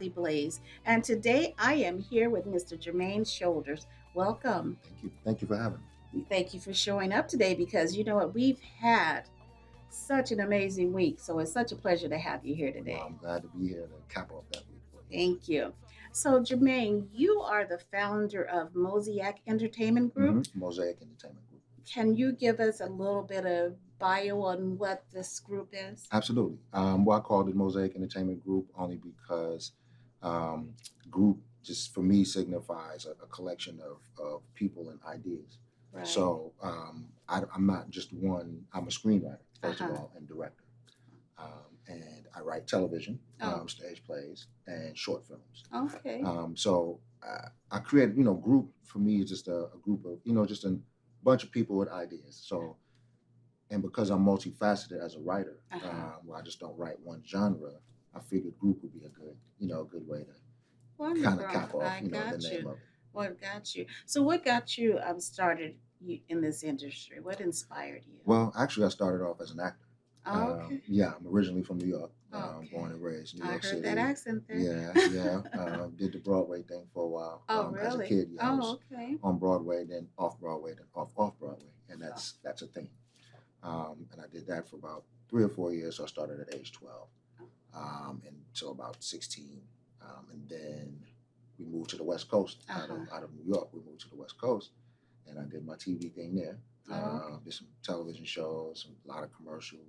Kathy Blaze. And today I am here with Mr. Jermaine Shoulders. Welcome. Thank you. Thank you for having me. Thank you for showing up today because you know what? We've had such an amazing week. So it's such a pleasure to have you here Well, today. I'm glad to be here to cap off that week for Thank you. So, Jermaine, you are the founder of Mosaic Entertainment you. Group. Mosaic Entertainment Group. Can you give us a little bit of bio on what this group is? Absolutely. Well, I called it Mosaic Entertainment Group only because um, group just for me signifies a collection of people and ideas. Right. So I'm not just one. I'm a screenwriter, first of Uh-huh. all, and director. And I write television, Oh. stage plays, and short films. Okay. So I create, group for me is just a group of, just a bunch of people with ideas. So, and because I'm multifaceted as a writer, where I just don't write one genre, I figured group would be a good way to kind of cap off, I the got name you. of it. What got you? So, what got you started in this industry? What inspired you? Well, actually, I started off as an actor. Oh, okay. Yeah, I'm originally from New York, Okay. born and raised in New I York heard City. that accent there. Yeah. Did the Broadway thing for a while. Oh, As a really? kid, I was Oh, okay. on Broadway, then off Broadway, then off Broadway, and that's a thing. And I did that for about 3 or 4 years. So I started at age 12, until about 16, and then we moved to the West Coast out of New York. We moved to the West Coast, and I did my TV thing there. Did some television shows, a lot of commercials,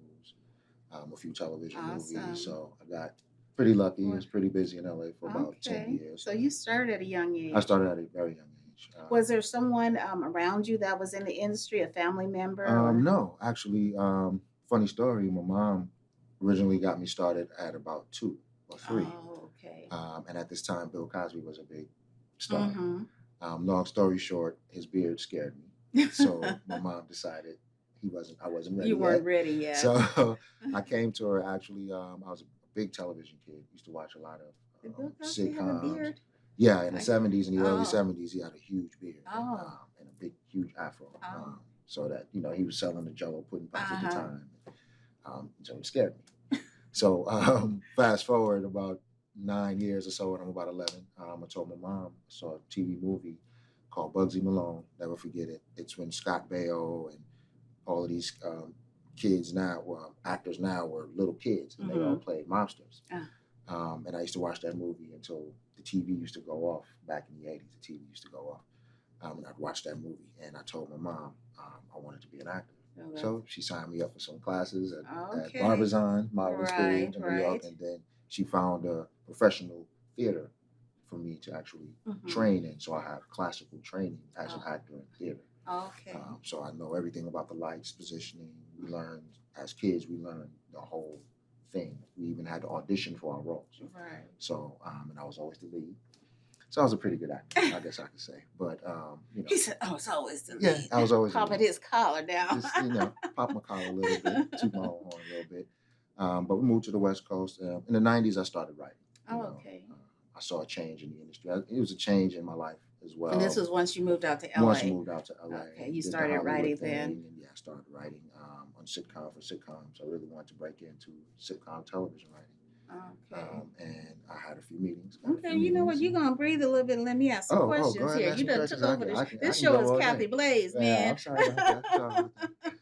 a few television Awesome. movies. So I got pretty lucky. I Well, was pretty busy in LA for about 10 okay. years. So, you started at a young age. I started at a very young age. Was there someone around you that was in the industry, a family member? Or? No, actually, funny story. My mom originally got me started at about 2 or 3. Oh, okay. And at this time, Bill Cosby was a big star. Mm-hmm. Long story short, his beard scared me. So my mom decided I wasn't ready. You weren't yet. ready yet. So I came to her actually. I was a big television kid. Used to watch a lot Did of Bill Cosby have a sitcoms. beard? Yeah, in the I- 70s, in the early Oh. 70s, he had a huge beard Oh. and a big, huge afro. Oh. So that he was selling the Jello pudding pops at the Uh-huh. time. So it scared me. So fast forward about 9 years or so, when I'm about 11, I told my mom I saw a TV movie called Bugsy Malone. Never forget it. It's when Scott Baio and all of these kids now, actors now, were little kids, and they all played mobsters. And I used to watch that movie until the TV used to go off back in the 80s. The TV used to go off. And I'd watch that movie, and I told my mom I wanted to be an actor. Okay. So she signed me up for some classes at Okay. Barbizon Modeling School Right, in New York, right. and then she found a professional theater for me to actually Mhm. train in. So I have classical training as an Oh. actor in theater. Okay. So I know everything about the lights, positioning. We learned as kids. We learned the whole thing. We even had to audition for our roles. Right. So and I was always the lead. So I was a pretty good actor, I guess I could say. But He said, "Oh, it's always the yeah, lead." I was always the Popping lead. his collar down. Just pop my collar a little bit, toot my own horn a little bit. But we moved to the West Coast. In the 90s, I started writing. Oh, okay. I saw a change in the industry. It was a change in my life as well. And this was once you moved out to LA. Once I moved out to LA. Okay, you did the started Hollywood writing thing, then. And yeah, I started writing on sitcoms. I really wanted to break into sitcom television writing. Okay. And I had a few meetings. got a Okay, few you know what? meetings. You're gonna breathe a little bit and let me ask some Go questions ahead, here. ask You some done questions. took over I this. can This go show is all Kathy day. Blaze, Yeah, man. I'm sorry about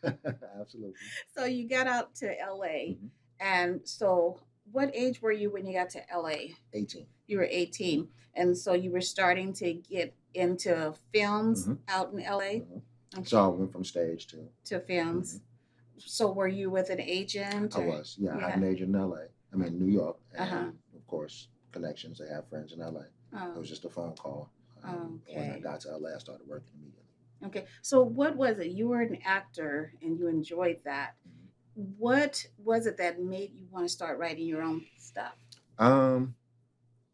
that. Absolutely. So you got out to LA, Mhm. and so what age were you when you got to LA? 18. You were 18, and so you were starting to get into films Mhm. out in LA. Mhm. Okay. So I went from stage To films. So were you with an agent? I or- was. Yeah, I had Yeah. an agent in LA. I mean, New York. And Uh-huh. of course, connections. They have friends in LA. It Oh, was just a phone call. When I okay. got to LA, I started working immediately. Okay. So what was it? You were an actor and you enjoyed that. Mhm. What was it that made you want to start writing your own stuff? Um,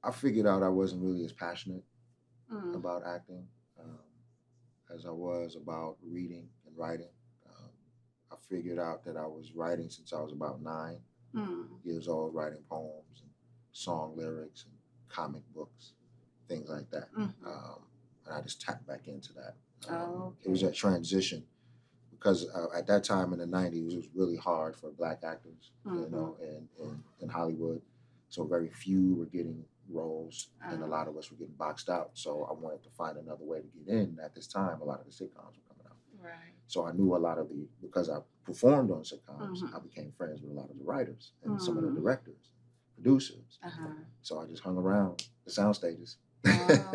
I figured out I wasn't really as passionate Mm. about acting as I was about reading and writing. Um, I figured out that I was writing since I was about 9 years old, writing poems and song lyrics and comic books, things like that. Mhm. And I just tapped back into that. Oh, It was okay. a transition because at that time in the 90s, it was really hard for black actors, Mhm. in Hollywood. So very few were getting roles, and a lot of us were getting boxed out. So I wanted to find another way to get in. At this time, a lot of the sitcoms were coming out. Right. So I knew a lot of because I performed on sitcoms, Mhm. I became friends with a lot of the writers and some of the Mm. directors, producers. Uh-huh. So I just hung around the sound stages. Wow.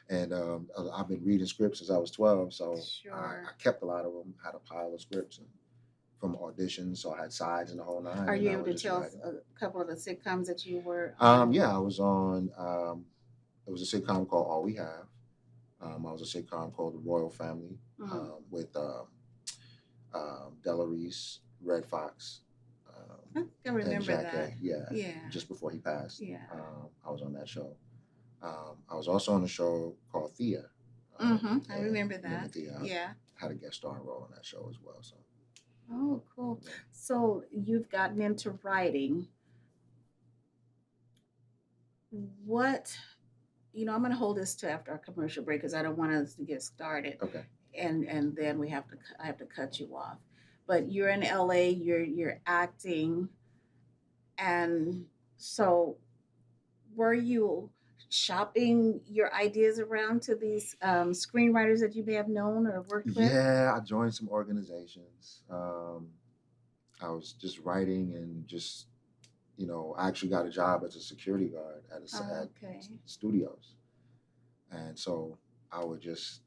And I've been reading scripts since I was 12. So Sure. I kept a lot of them, had a pile of scripts and from auditions. So I had sides in the whole nine. Are And you I able was to just tell writing. a couple of the sitcoms that you were on? Yeah, I was on, it was a sitcom called All We Have. I was a sitcom called The Royal Family Mm. with Della Reese, Red Fox, I think I and remember Jack that. A. Yeah, Yeah. just before he passed. Yeah. I was on that show. I was also on a show called Thea. I remember that. Thea? Yeah. I had a guest starring role on that show as well. So. Oh, cool. Yeah. So you've gotten into writing. What, I'm going to hold this to after our commercial break because I don't want us to get started. Okay. And then I have to cut you off. But you're in LA, you're acting, and so were you shopping your ideas around to these screenwriters that you may have known or worked with? Yeah, I joined some organizations. I was just writing and just, I actually got a job as a security guard at Okay. studios. And so I would just,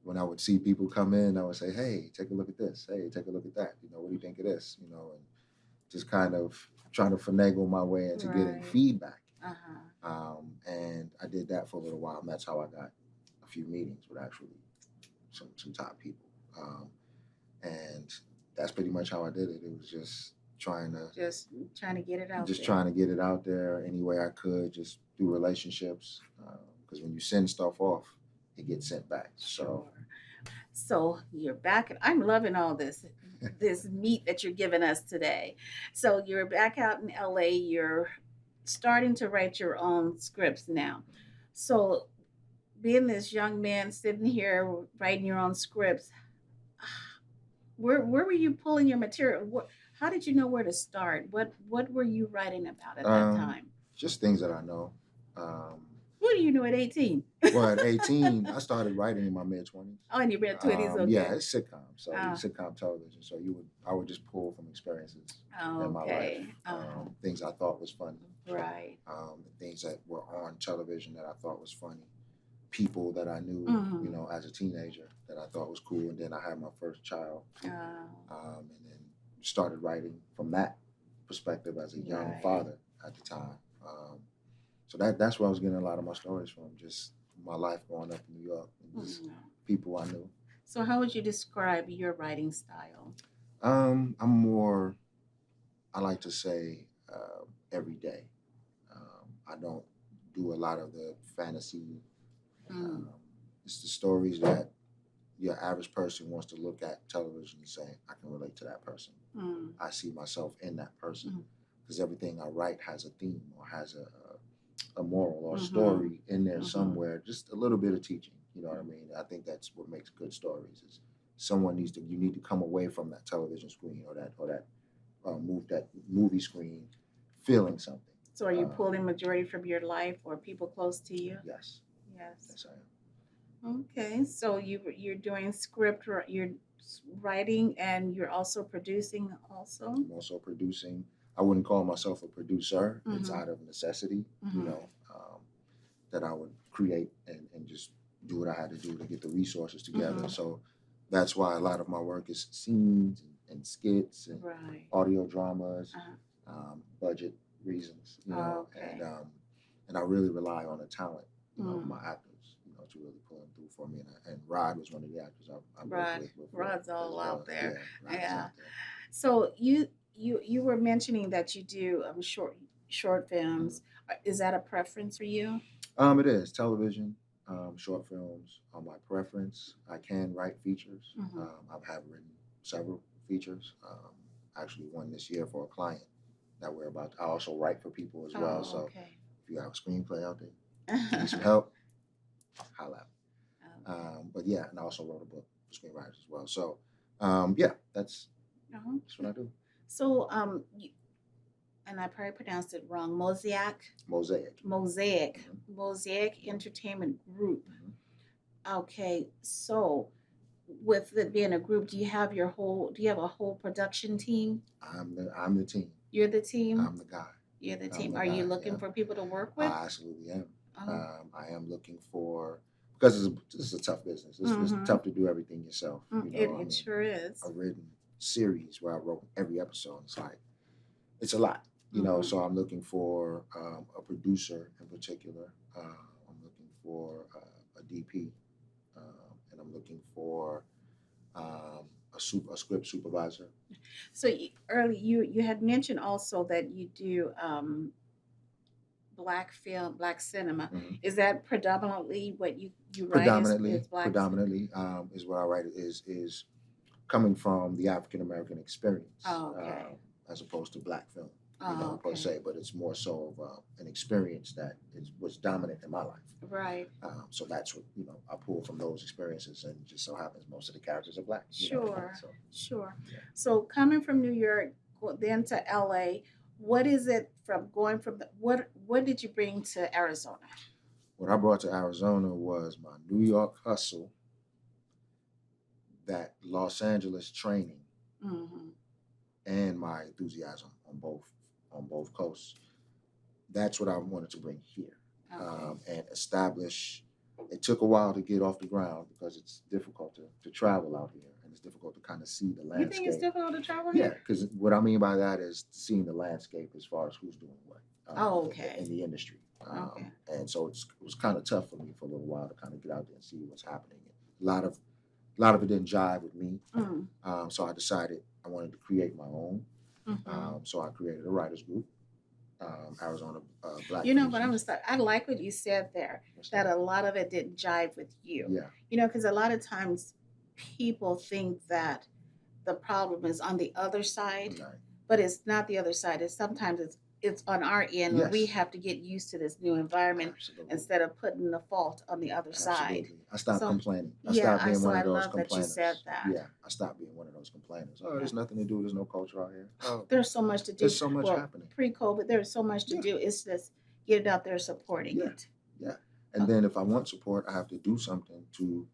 when I would see people come in, I would say, hey, take a look at this. Hey, take a look at that. What do you think of this? And just kind of trying to finagle my way into getting Right. feedback. Uh-huh. And I did that for a little while. And that's how I got a few meetings with actually some top people. And that's pretty much how I did it. It was just trying to get it out just there. trying to get it out there any way I could, just through relationships. Because when you send stuff off, it gets sent back. Sure. So you're back, and I'm loving all this meat that you're giving us today. So you're back out in LA. You're starting to write your own scripts now. So being this young man sitting here writing your own scripts, where were you pulling your material? How did you know where to start? What were you writing about at that time? Just things that I know. What do you know at 18? Well, at 18, I started writing in my mid-20s. Oh, in your mid-20s, okay. Yeah, it's sitcom, so sitcom television. So I would just pull from experiences in my life, things I thought was funny, right? Things that were on television that I thought was funny, people that I knew, as a teenager that I thought was cool, and then I had my first child, and then started writing from that perspective as a young father at the time. So that's where I was getting a lot of my stories from, just my life growing up in New York and just people I knew. So how would you describe your writing style? I'm more, I like to say, every day. I don't do a lot of the fantasy. It's the stories that your average person wants to look at television and say, I can relate to that person. I see myself in that person. Because everything I write has a theme or has a moral or story in there somewhere, just a little bit of teaching. You know what I mean? I think that's what makes good stories. Is you need to come away from that television screen or that movie screen feeling something. So are you pulling majority from your life or people close to you? Yes. Yes, I am. Okay, so you're doing script, you're writing, and you're also producing. I'm also producing. I wouldn't call myself a producer. It's out of necessity, that I would create and just do what I had to do to get the resources together. So that's why a lot of my work is scenes and skits and audio dramas, budget reasons, and I really rely on the talent of my actors, to really pull them through for me. And Rod was one of the actors I worked with. Rod's all out there. Yeah. Out there. So you were mentioning that you do short films. Is that a preference for you? It is television, short films are my preference. I can write features. I've written several features. Actually, one this year for a client that we're about. I also write for people as well. So if you have a screenplay out there, need some help, holla at me. But yeah, and I also wrote a book for screenwriters as well. So yeah, that's what I do. So and I probably pronounced it wrong, Mosaic, Mosaic. Mosaic, Mhm. Mosaic Entertainment Group. Mhm. Okay, so with it being a group, do you have a whole production team? I'm the team. You're the team? I'm the guy. You're the I'm team. the Are you guy. looking Yeah. for people to work with? I absolutely am. Oh, I am looking for because this is a tough business. It's mm-hmm. tough to do everything yourself. You It, know, I it mean, sure is. a written series where I wrote every episode. It's like it's a lot. You know, Mm-hmm. so I'm looking for a producer in particular. I'm looking for a DP, and I'm looking for a script supervisor. So early, you had mentioned also that you do black film, black cinema. Mhm. Is that predominantly what you write is Predominantly, black cinema? predominantly is what I write is coming from the African American experience, Oh, okay. as opposed to black film, Oh, per okay. se. But it's more so of an experience that was dominant in my life. Right. So that's what I pull from those experiences, and it just so happens most of the characters are black. Sure. So Sure. yeah. So coming from New York, then to LA, what is it from going from what did you bring to Arizona? What I brought to Arizona was my New York hustle, that Los Angeles training, Mm-hmm. and my enthusiasm on both coasts. That's what I wanted to bring here, Okay. and establish. It took a while to get off the ground because it's difficult to travel out here, and it's difficult to kind of see the You think it's landscape. difficult to travel Yeah, here? because what I mean by that is seeing the landscape as far as who's doing what, Oh, okay. in the industry. Okay. And so it was kind of tough for me for a little while to kind of get out there and see what's happening. A lot of it didn't jive with me. Mm. So I decided I wanted to create my own. Mm-hmm. So I created a writers group, Arizona Black You know, but Producers. I like what you said there, What's that that? a lot of it didn't jive with you. Yeah, You know, because a lot of times people think that the problem is on the other side, right. but it's not the other side. It's on our end where we Yes, have to get used to this new environment absolutely, instead of putting the fault on the other side. absolutely. I stopped So complaining. I yeah, stopped being so one I of those love that you said complainers. that. Yeah, I stopped being one of those complainers. Oh, Yeah. there's nothing to do. There's no culture out here. Oh, There's so much to do. there's so much Well, happening. pre-COVID, there's so much to Yeah, do. It's just get it out there supporting yeah, it. yeah. And Oh, then if I want support, I have to do something to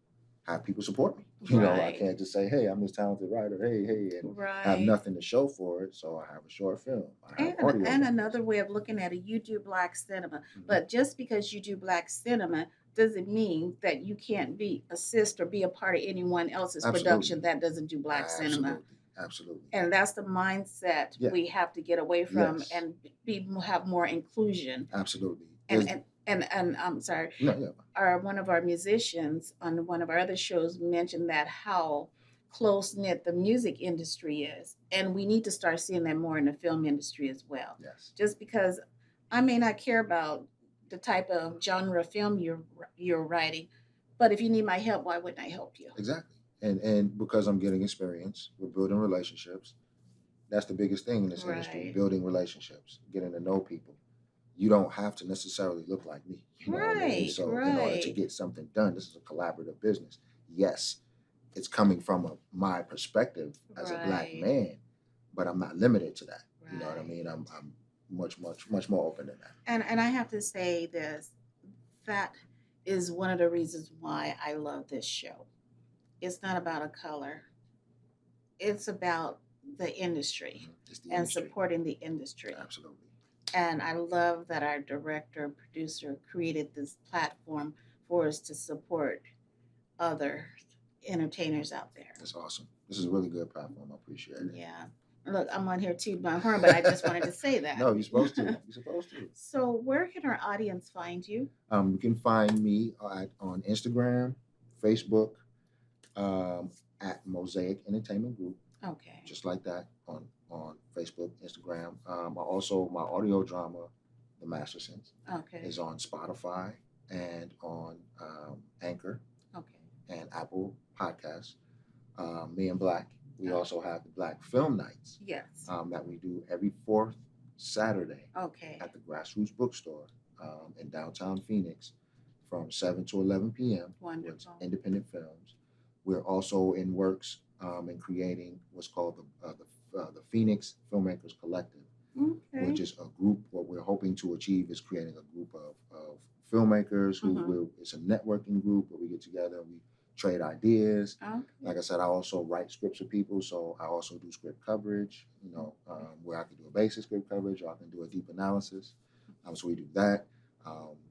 have people support me. I right, can't just say, "Hey, I'm this talented writer. Hey," and have right. nothing to show for it. So I have a short film. I have And audio and dramas. another way of looking at it, you do black cinema. Mhm. But just because you do black cinema doesn't mean that you can't be assist or be a part of anyone else's production Absolutely, that doesn't do black cinema. absolutely, absolutely. And that's the mindset Yeah. we have to get away from Yes. and have more inclusion. Absolutely. And There's and I'm sorry, no, yeah, one of our musicians on one of our other shows mentioned that how close knit the music industry is, and we need to start seeing that more in the film industry as well. yes, Just because I may not care about the type of genre film you're writing, but if you need my help, why wouldn't I help you? exactly. And because I'm getting experience with building relationships, that's the biggest thing in this industry: Right, building relationships, getting to know people. You don't have to necessarily look like me. You know what I mean? right, So in order to right, get something done, this is a collaborative business. Yes, it's coming from my perspective as a black right, man, but I'm not limited to that. You know what I right. mean? I'm much more open than that. And I have to say this, that is one of the reasons why I love this show. It's not about a color. It's about the industry It's the and industry. supporting the industry. Absolutely. And I love that our director and producer created this platform for us to support other entertainers out there. That's awesome. This is a really good platform. I appreciate it. Yeah. Look, I'm on here tooting my horn, but I just wanted to say that. No, you're supposed to. You're supposed to. So, where can our audience find you? You can find me on Instagram, Facebook, at Mosaic Entertainment Group, Okay. just like that on Facebook, Instagram. Also, my audio drama, The Mastersons, Okay. is on Spotify and on Anchor Okay. and Apple Podcasts. Me and Black. We Oh, also have the Black Film Nights yes. that we do every fourth Saturday Okay. at the Grassroots Bookstore in downtown Phoenix from 7 to 11 p.m. with Wonderful. independent films. We're also in works in creating what's called the Phoenix Filmmakers Collective. We're Okay. just a group. What we're hoping to achieve is creating a group of filmmakers who Mm-hmm. will, it's a networking group where we get together and we trade ideas. Okay. Like I said, I also write scripts for people, so I also do script coverage, where I can do a basic script coverage or I can do a deep analysis. So we do that.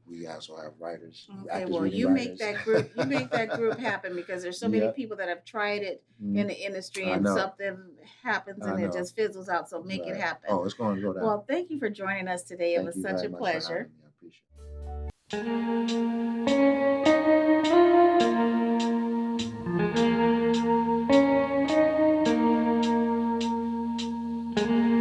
We also have writers, Okay, actors well, reading you make writers. that group, you make that group happen because there's so many Yeah, people that have tried it in mhm. the industry I and know, something happens I and it know. just fizzles out. So make it Right. happen. Oh, it's going to go down. Well, thank you for joining us today. It Thank was you such very a much for having pleasure. me. I appreciate it.